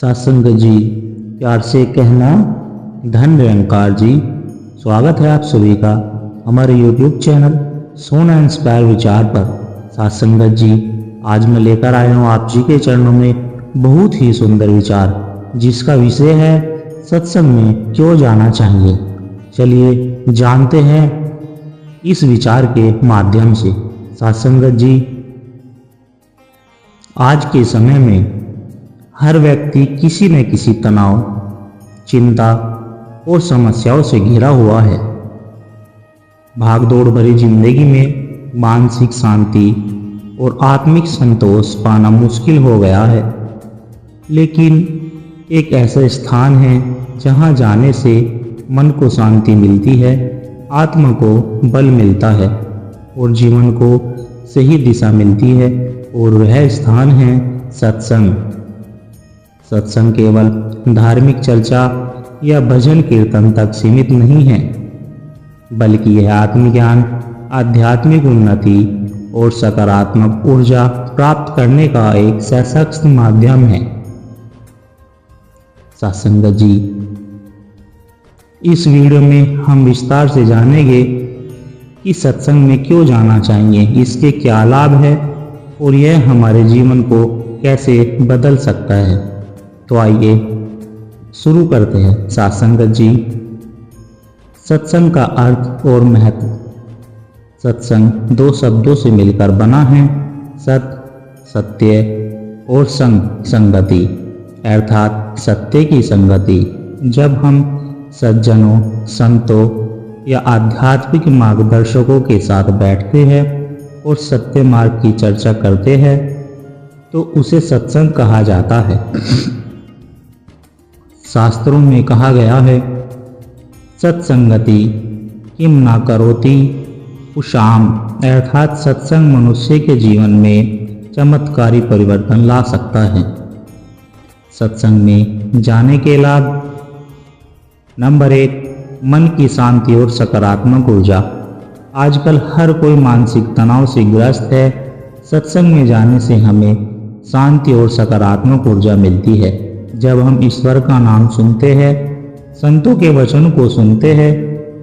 सत्संग जी, प्यार से कहना धन निरंकार जी। स्वागत है आप सभी का हमारे YouTube चैनल सोना इंस्पायर विचार पर। सत्संग जी, आज मैं लेकर आया हूँ आप जी के चरणों में बहुत ही सुंदर विचार, जिसका विषय है सत्संग में क्यों जाना चाहिए। चलिए जानते हैं इस विचार के माध्यम से। सत्संग जी, आज के समय में हर व्यक्ति किसी न किसी तनाव, चिंता और समस्याओं से घिरा हुआ है। भागदौड़ भरी जिंदगी में मानसिक शांति और आत्मिक संतोष पाना मुश्किल हो गया है। लेकिन एक ऐसा स्थान है जहां जाने से मन को शांति मिलती है, आत्मा को बल मिलता है और जीवन को सही दिशा मिलती है, और वह स्थान है सत्संग। सत्संग केवल धार्मिक चर्चा या भजन कीर्तन तक सीमित नहीं है, बल्कि यह आत्मज्ञान, आध्यात्मिक उन्नति और सकारात्मक ऊर्जा प्राप्त करने का एक सशक्त माध्यम है। सत्संग जी, इस वीडियो में हम विस्तार से जानेंगे कि सत्संग में क्यों जाना चाहिए, इसके क्या लाभ है और यह हमारे जीवन को कैसे बदल सकता है। तो आइए शुरू करते हैं। सत्संग जी, सत्संग का अर्थ और महत्व। सत्संग दो शब्दों से मिलकर बना है, सत सत्य और संग संगति, अर्थात सत्य की संगति। जब हम सज्जनों, संतों या आध्यात्मिक मार्गदर्शकों के साथ बैठते हैं और सत्य मार्ग की चर्चा करते हैं तो उसे सत्संग कहा जाता है। शास्त्रों में कहा गया है, सत्संगति किम ना करोति उषाम, अर्थात सत्संग मनुष्य के जीवन में चमत्कारी परिवर्तन ला सकता है। सत्संग में जाने के लाभ। नंबर 1, मन की शांति और सकारात्मक ऊर्जा। आजकल हर कोई मानसिक तनाव से ग्रस्त है। सत्संग में जाने से हमें शांति और सकारात्मक ऊर्जा मिलती है। जब हम ईश्वर का नाम सुनते हैं, संतों के वचन को सुनते हैं,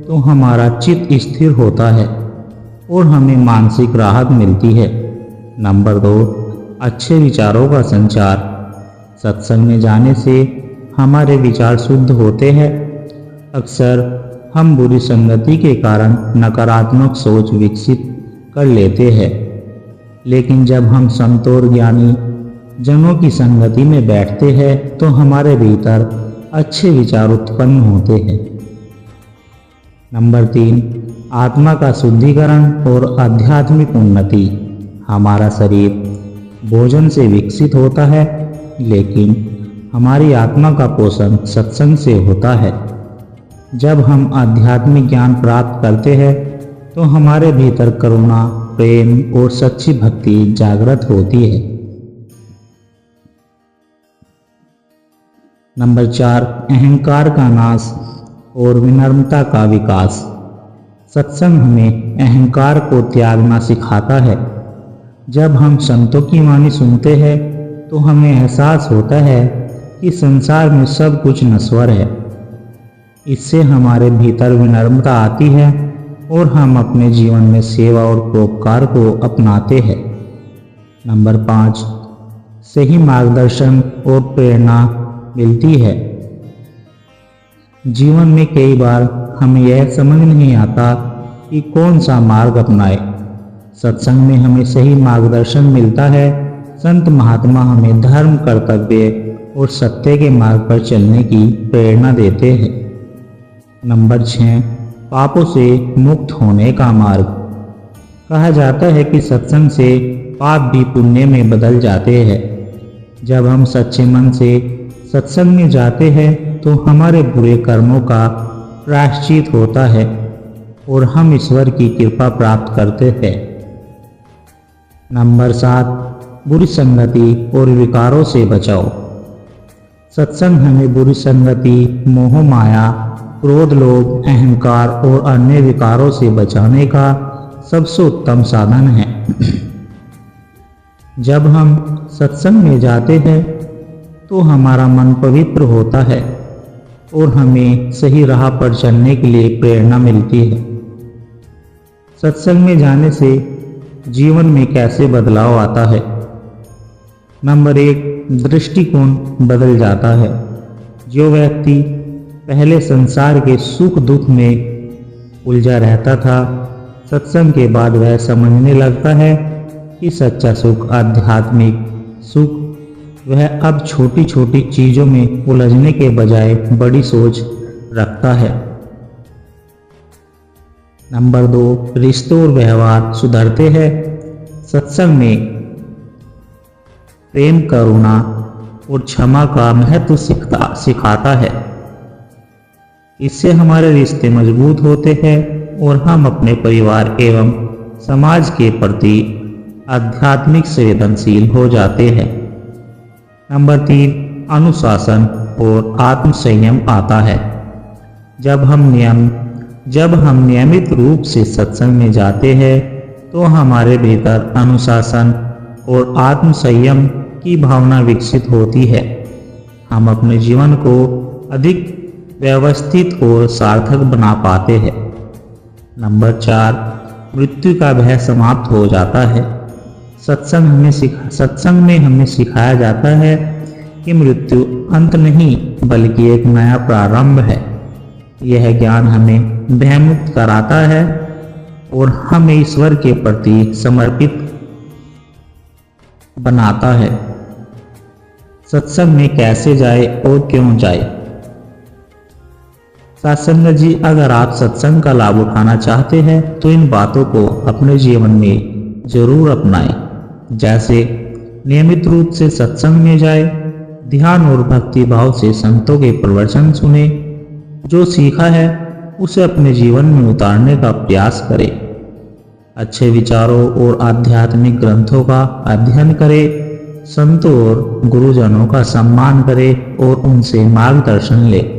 तो हमारा चित्त स्थिर होता है और हमें मानसिक राहत मिलती है। नंबर 2, अच्छे विचारों का संचार। सत्संग में जाने से हमारे विचार शुद्ध होते हैं। अक्सर हम बुरी संगति के कारण नकारात्मक सोच विकसित कर लेते हैं, लेकिन जब हम संतों और ज्ञानी जनों की संगति में बैठते हैं तो हमारे भीतर अच्छे विचार उत्पन्न होते हैं। नंबर 3, आत्मा का शुद्धिकरण और आध्यात्मिक उन्नति। हमारा शरीर भोजन से विकसित होता है, लेकिन हमारी आत्मा का पोषण सत्संग से होता है। जब हम आध्यात्मिक ज्ञान प्राप्त करते हैं तो हमारे भीतर करुणा, प्रेम और सच्ची भक्ति जागृत होती है। नंबर 4, अहंकार का नाश और विनम्रता का विकास। सत्संग हमें अहंकार को त्यागना सिखाता है। जब हम संतों की वाणी सुनते हैं तो हमें एहसास होता है कि संसार में सब कुछ नश्वर है। इससे हमारे भीतर विनम्रता आती है और हम अपने जीवन में सेवा और परोपकार को अपनाते हैं। नंबर 5, सही मार्गदर्शन और प्रेरणा मिलती है। जीवन में कई बार हमें यह समझ नहीं आता कि कौन सा मार्ग अपनाए। सत्संग में हमें सही मार्गदर्शन मिलता है। संत महात्मा हमें धर्म, कर्तव्य और सत्य के मार्ग पर चलने की प्रेरणा देते हैं। नंबर 6, पापों से मुक्त होने का मार्ग। कहा जाता है कि सत्संग से पाप भी पुण्य में बदल जाते हैं। जब हम सच्चे मन से सत्संग में जाते हैं तो हमारे बुरे कर्मों का प्रायश्चित होता है और हम ईश्वर की कृपा प्राप्त करते हैं। नंबर 7, बुरी संगति और विकारों से बचाओ। सत्संग हमें बुरी संगति, मोह माया, क्रोध, लोभ, अहंकार और अन्य विकारों से बचाने का सबसे उत्तम साधन है। जब हम सत्संग में जाते हैं तो हमारा मन पवित्र होता है और हमें सही राह पर चलने के लिए प्रेरणा मिलती है। सत्संग में जाने से जीवन में कैसे बदलाव आता है? नंबर 1, दृष्टिकोण बदल जाता है। जो व्यक्ति पहले संसार के सुख दुख में उलझा रहता था, सत्संग के बाद वह समझने लगता है कि सच्चा सुख, आध्यात्मिक सुख, वह अब छोटी छोटी चीजों में उलझने के बजाय बड़ी सोच रखता है। नंबर 2, रिश्तों और व्यवहार सुधरते हैं। सत्संग में प्रेम, करुणा और क्षमा का महत्व सिखाता है। इससे हमारे रिश्ते मजबूत होते हैं और हम अपने परिवार एवं समाज के प्रति आध्यात्मिक संवेदनशील हो जाते हैं। नंबर 3, अनुशासन और आत्म संयम आता है। जब हम नियमित रूप से सत्संग में जाते हैं तो हमारे भीतर अनुशासन और आत्म संयम की भावना विकसित होती है। हम अपने जीवन को अधिक व्यवस्थित और सार्थक बना पाते हैं। नंबर 4, मृत्यु का भय समाप्त हो जाता है। सत्संग में हमें सिखाया जाता है कि मृत्यु अंत नहीं बल्कि एक नया प्रारंभ है। यह ज्ञान हमें भयमुक्त कराता है और हमें ईश्वर के प्रति समर्पित बनाता है। सत्संग में कैसे जाए और क्यों जाए? सत्संग जी, अगर आप सत्संग का लाभ उठाना चाहते हैं तो इन बातों को अपने जीवन में जरूर अपनाएं। जैसे नियमित रूप से सत्संग में जाए, ध्यान और भक्ति भाव से संतों के प्रवचन सुने, जो सीखा है उसे अपने जीवन में उतारने का प्रयास करें, अच्छे विचारों और आध्यात्मिक ग्रंथों का अध्ययन करें, संतों और गुरुजनों का सम्मान करें और उनसे मार्गदर्शन लें।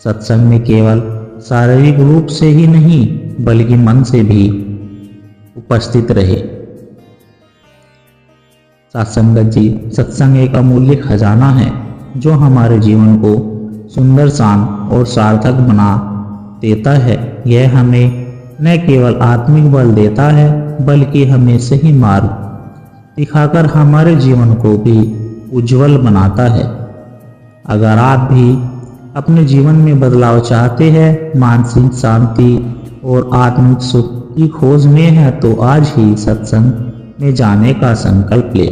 सत्संग में केवल शारीरिक रूप से ही नहीं बल्कि मन से भी उपस्थित रहे। सत्संगत जी, सत्संग एक अमूल्य खजाना है जो हमारे जीवन को सुंदर, शांत और सार्थक बना देता है। यह हमें न केवल आत्मिक बल देता है बल्कि हमें सही मार्ग दिखाकर हमारे जीवन को भी उज्जवल बनाता है। अगर आप भी अपने जीवन में बदलाव चाहते हैं, मानसिक शांति और आत्मिक सुख की खोज में है, तो आज ही सत्संग में जाने का संकल्प ले।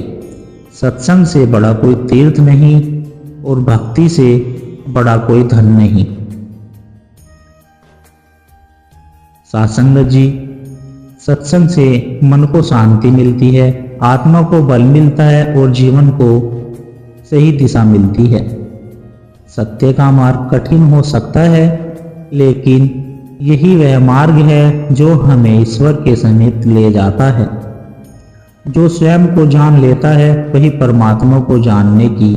सत्संग से बड़ा कोई तीर्थ नहीं और भक्ति से बड़ा कोई धन नहीं। सत्संग जी, सत्संग से मन को शांति मिलती है, आत्मा को बल मिलता है और जीवन को सही दिशा मिलती है। सत्य का मार्ग कठिन हो सकता है, लेकिन यही वह मार्ग है जो हमें ईश्वर के समीप ले जाता है। जो स्वयं को जान लेता है वही परमात्मा को जानने की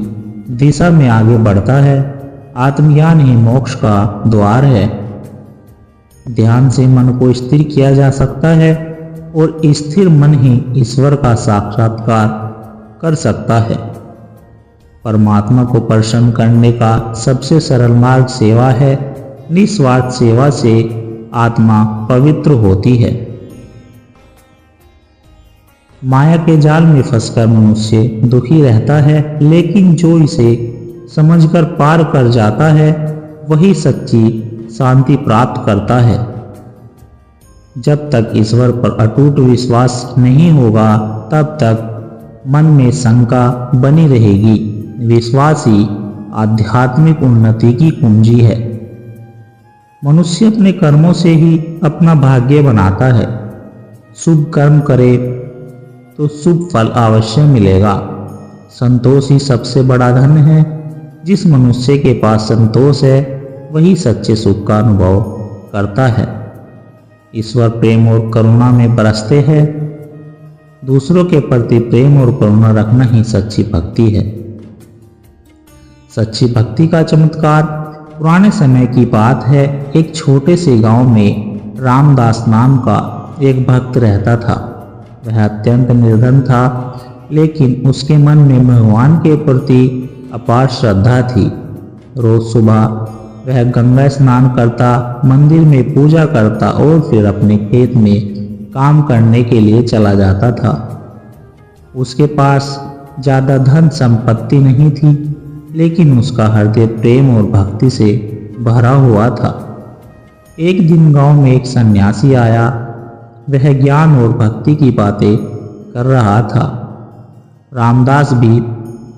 दिशा में आगे बढ़ता है। आत्मज्ञान ही मोक्ष का द्वार है। ध्यान से मन को स्थिर किया जा सकता है और स्थिर मन ही ईश्वर का साक्षात्कार कर सकता है। परमात्मा को प्रसन्न करने का सबसे सरल मार्ग सेवा है। निस्वार्थ सेवा से आत्मा पवित्र होती है। माया के जाल में फंसकर मनुष्य दुखी रहता है, लेकिन जो इसे समझकर पार कर जाता है वही सच्ची शांति प्राप्त करता है। जब तक ईश्वर पर अटूट विश्वास नहीं होगा तब तक मन में शंका बनी रहेगी। विश्वास ही आध्यात्मिक उन्नति की कुंजी है। मनुष्य अपने कर्मों से ही अपना भाग्य बनाता है। शुभ कर्म करे तो शुभ फल अवश्य मिलेगा। संतोष ही सबसे बड़ा धन है। जिस मनुष्य के पास संतोष है वही सच्चे सुख का अनुभव करता है। ईश्वर प्रेम और करुणा में बरसते हैं। दूसरों के प्रति प्रेम और करुणा रखना ही सच्ची भक्ति है। सच्ची भक्ति का चमत्कार पुराने समय की बात है। एक छोटे से गांव में रामदास नाम का एक भक्त रहता था। वह अत्यंत निर्धन था, लेकिन उसके मन में भगवान के प्रति अपार श्रद्धा थी। रोज सुबह वह गंगा स्नान करता, मंदिर में पूजा करता और फिर अपने खेत में काम करने के लिए चला जाता था। उसके पास ज़्यादा धन संपत्ति नहीं थी, लेकिन उसका हृदय प्रेम और भक्ति से भरा हुआ था। एक दिन गांव में एक सन्यासी आया। वह ज्ञान और भक्ति की बातें कर रहा था। रामदास भी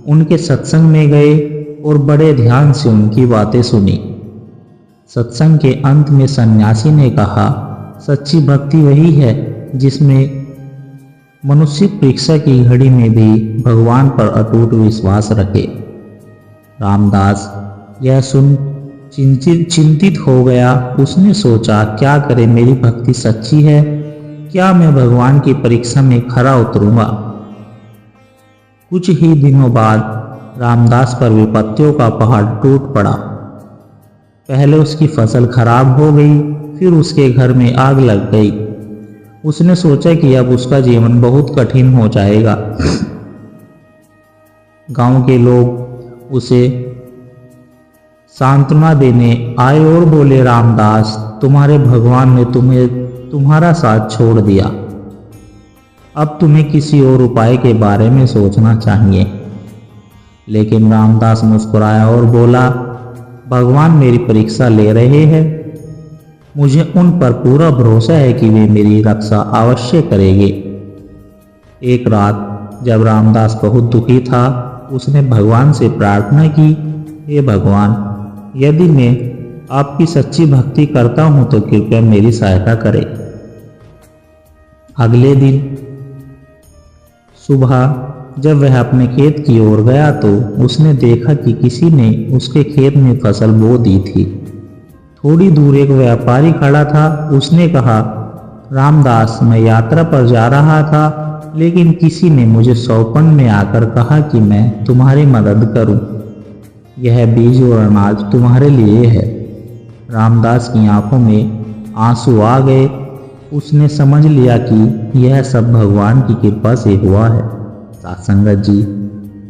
उनके सत्संग में गए और बड़े ध्यान से उनकी बातें सुनी। सत्संग के अंत में सन्यासी ने कहा, सच्ची भक्ति वही है जिसमें मनुष्य परीक्षा की घड़ी में भी भगवान पर अटूट विश्वास रखे। रामदास यह सुन चिंतित हो गया। उसने सोचा, क्या करे, मेरी भक्ति सच्ची है? क्या मैं भगवान की परीक्षा में खरा उतरूंगा? कुछ ही दिनों बाद रामदास पर विपत्तियों का पहाड़ टूट पड़ा। पहले उसकी फसल खराब हो गई, फिर उसके घर में आग लग गई। उसने सोचा कि अब उसका जीवन बहुत कठिन हो जाएगा। गांव के लोग उसे सांत्वना देने आए और बोले, रामदास, तुम्हारे भगवान ने तुम्हारा साथ छोड़ दिया। अब तुम्हें किसी और उपाय के बारे में सोचना चाहिए। लेकिन रामदास मुस्कुराया और बोला, भगवान मेरी परीक्षा ले रहे हैं। मुझे उन पर पूरा भरोसा है कि वे मेरी रक्षा अवश्य करेंगे। एक रात जब रामदास बहुत दुखी था, उसने भगवान से प्रार्थना की, हे भगवान, यदि मैं आपकी सच्ची भक्ति करता हूं तो कृपया मेरी सहायता करें। अगले दिन सुबह जब वह अपने खेत की ओर गया तो उसने देखा कि किसी ने उसके खेत में फसल बो दी थी। थोड़ी दूर एक व्यापारी खड़ा था। उसने कहा, रामदास, मैं यात्रा पर जा रहा था, लेकिन किसी ने मुझे सौपन में आकर कहा कि मैं तुम्हारी मदद करूं। यह बीज और अनाज तुम्हारे लिए है। रामदास की आंखों में आंसू आ गए। उसने समझ लिया कि यह सब भगवान की कृपा से हुआ है। साथ संगत जी,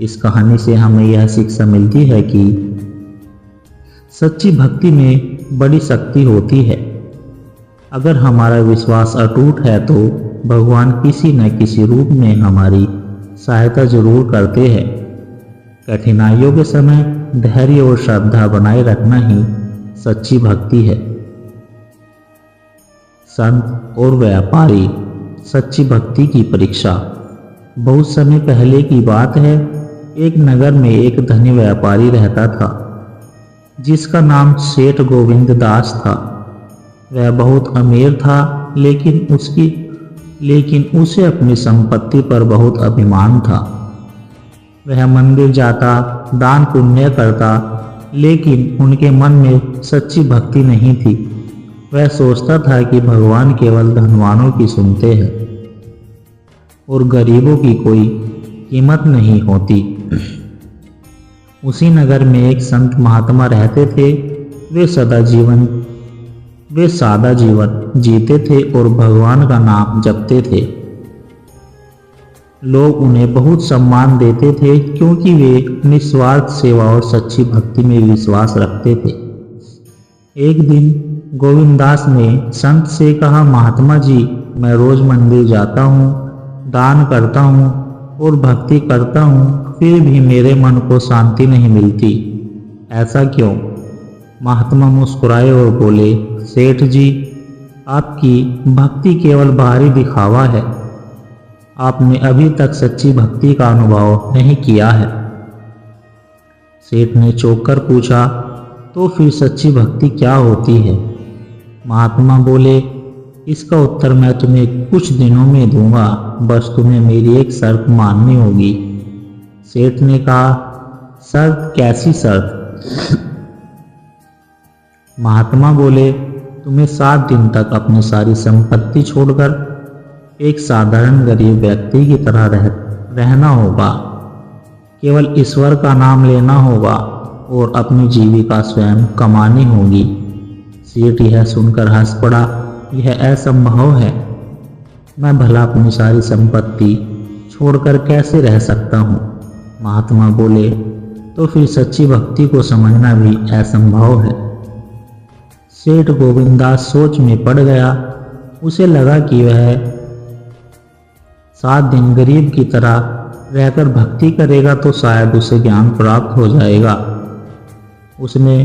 इस कहानी से हमें यह शिक्षा मिलती है कि सच्ची भक्ति में बड़ी शक्ति होती है। अगर हमारा विश्वास अटूट है तो भगवान किसी न किसी रूप में हमारी सहायता जरूर करते हैं। कठिनाइयों के समय धैर्य और श्रद्धा बनाए रखना ही सच्ची भक्ति है। संत और व्यापारी, सच्ची भक्ति की परीक्षा। बहुत समय पहले की बात है। एक नगर में एक धनी व्यापारी रहता था जिसका नाम सेठ गोविंद दास था। वह बहुत अमीर था, लेकिन उसे अपनी संपत्ति पर बहुत अभिमान था। वह मंदिर जाता, दान पुण्य करता, लेकिन उनके मन में सच्ची भक्ति नहीं थी। वह सोचता था कि भगवान केवल धनवानों की सुनते हैं और गरीबों की कोई कीमत नहीं होती। उसी नगर में एक संत महात्मा रहते थे। वे सादा जीवन जीते थे और भगवान का नाम जपते थे। लोग उन्हें बहुत सम्मान देते थे क्योंकि वे निस्वार्थ सेवा और सच्ची भक्ति में विश्वास रखते थे। एक दिन गोविंदास ने संत से कहा, महात्मा जी, मैं रोज मंदिर जाता हूँ, दान करता हूँ और भक्ति करता हूँ, फिर भी मेरे मन को शांति नहीं मिलती। ऐसा क्यों? महात्मा मुस्कुराए और बोले, सेठ जी, आपकी भक्ति केवल बाहरी दिखावा है। आपने अभी तक सच्ची भक्ति का अनुभव नहीं किया है। सेठ ने चौंक कर पूछा, तो फिर सच्ची भक्ति क्या होती है? महात्मा बोले, इसका उत्तर मैं तुम्हें कुछ दिनों में दूंगा, बस तुम्हें मेरी एक शर्त माननी होगी। सेठ ने कहा, शर्त? कैसी शर्त? महात्मा बोले, तुम्हें 7 दिन तक अपनी सारी संपत्ति छोड़कर एक साधारण गरीब व्यक्ति की तरह रहना होगा। केवल ईश्वर का नाम लेना होगा और अपनी जीविका स्वयं कमानी होगी। सेठ यह सुनकर हंस पड़ा, यह असंभव है। मैं भला अपनी सारी संपत्ति छोड़कर कैसे रह सकता हूँ? महात्मा बोले, तो फिर सच्ची भक्ति को समझना भी असंभव है। सेठ गोविंदास सोच में पड़ गया। उसे लगा कि वह 7 दिन गरीब की तरह रहकर भक्ति करेगा तो शायद उसे ज्ञान प्राप्त हो जाएगा। उसने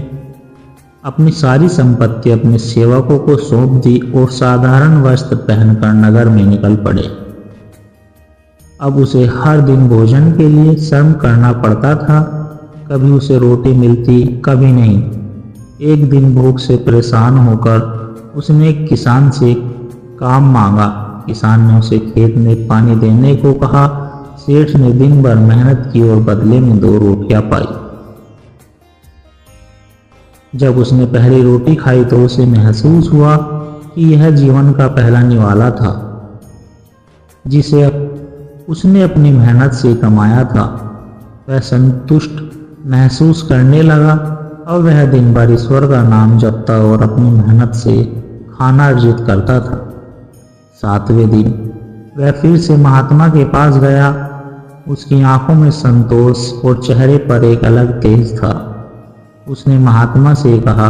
अपनी सारी संपत्ति अपने सेवकों को सौंप दी और साधारण वस्त्र पहनकर नगर में निकल पड़े। अब उसे हर दिन भोजन के लिए श्रम करना पड़ता था। कभी उसे रोटी मिलती, कभी नहीं। एक दिन भूख से परेशान होकर उसने एक किसान से काम मांगा। किसान ने उसे खेत में पानी देने को कहा। सेठ ने दिन भर मेहनत की और बदले में 2 रोटियां पाई। जब उसने पहली रोटी खाई तो उसे महसूस हुआ कि यह जीवन का पहला निवाला था जिसे उसने अपनी मेहनत से कमाया था। वह संतुष्ट महसूस करने लगा और वह दिन भर ईश्वर का नाम जपता और अपनी मेहनत से खाना अर्जित करता था। 7वें दिन वह फिर से महात्मा के पास गया। उसकी आंखों में संतोष और चेहरे पर एक अलग तेज था। उसने महात्मा से कहा,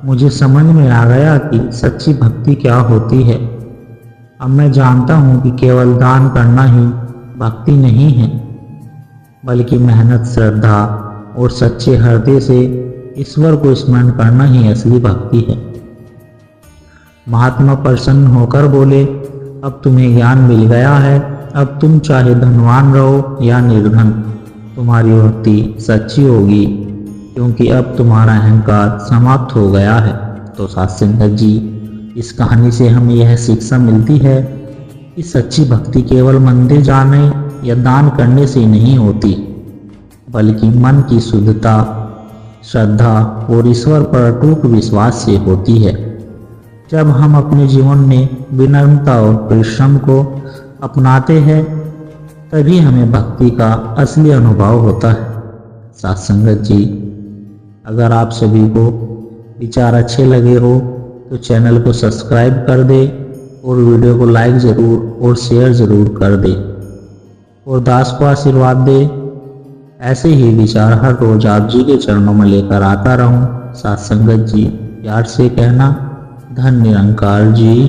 मुझे समझ में आ गया कि सच्ची भक्ति क्या होती है। अब मैं जानता हूँ कि केवल दान करना ही भक्ति नहीं है, बल्कि मेहनत, श्रद्धा और सच्चे हृदय से ईश्वर को स्मरण करना ही असली भक्ति है। महात्मा प्रसन्न होकर बोले, अब तुम्हें ज्ञान मिल गया है। अब तुम चाहे धनवान रहो या निर्धन, तुम्हारी भक्ति सच्ची होगी, क्योंकि अब तुम्हारा अहंकार समाप्त हो गया है। तो साथ संगत जी, इस कहानी से हमें यह शिक्षा मिलती है कि सच्ची भक्ति केवल मंदिर जाने या दान करने से नहीं होती, बल्कि मन की शुद्धता, श्रद्धा और ईश्वर पर अटूट विश्वास से होती है। जब हम अपने जीवन में विनम्रता और परिश्रम को अपनाते हैं, तभी हमें भक्ति का असली अनुभव होता है। साथ संगत जी, अगर आप सभी को विचार अच्छे लगे हो तो चैनल को सब्सक्राइब कर दे और वीडियो को लाइक ज़रूर और शेयर ज़रूर कर दे और दास को आशीर्वाद दे। ऐसे ही विचार हर रोज आप जी के चरणों में लेकर आता रहूं। साथ संगत जी, प्यार से कहना, धन निरंकार जी।